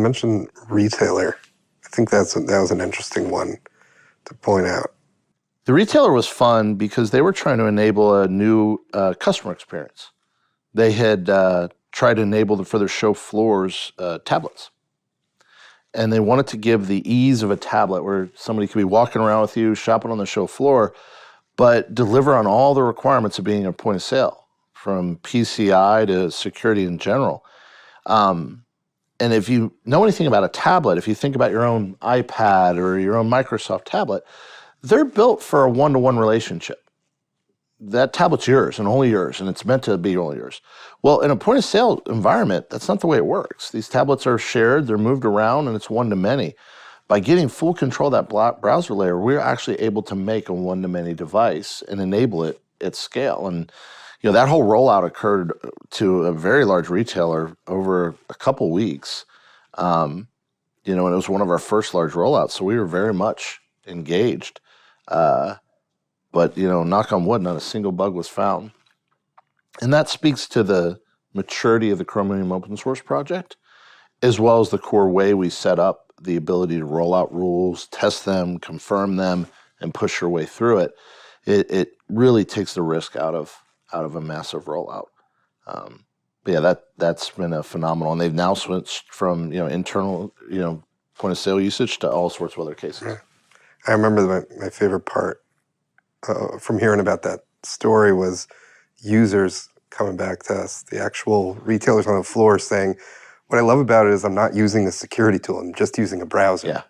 mentioned retailer. I think that was an interesting one to point out. The retailer was fun because they were trying to enable a new customer experience. They had tried to enable for their show floors tablets. And they wanted to give the ease of a tablet where somebody could be walking around with you, shopping on the show floor, but deliver on all the requirements of being a point of sale, from PCI to security in general. And if you know anything about a tablet, if you think about your own iPad or your own Microsoft tablet, they're built for a one-to-one relationship. That tablet's yours and only yours, and it's meant to be only yours. Well, in a point-of-sale environment, that's not the way it works. These tablets are shared, they're moved around, and it's one-to-many. By getting full control of that browser layer, we're actually able to make a one-to-many device and enable it at scale. And that whole rollout occurred to a very large retailer over a couple weeks. And it was one of our first large rollouts, so we were very much engaged. But, knock on wood, not a single bug was found. And that speaks to the maturity of the Chromium open source project, as well as the core way we set up the ability to roll out rules, test them, confirm them, and push your way through it. It really takes the risk out of a massive rollout. But yeah, that's been a phenomenal. And they've now switched from internal point of sale usage to all sorts of other cases. Yeah. I remember my favorite part from hearing about that story was users coming back to us, the actual retailers on the floor saying, what I love about it is I'm not using the security tool, I'm just using a browser. Yeah.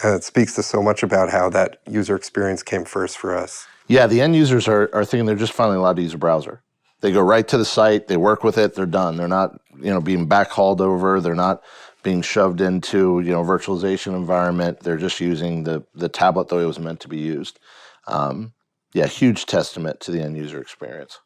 And it speaks to so much about how that user experience came first for us. Yeah, the end users are thinking they're just finally allowed to use a browser. They go right to the site, they work with it, they're done. They're not being backhauled over, they're not being shoved into a virtualization environment. They're just using the tablet the way it was meant to be used. Huge testament to the end user experience.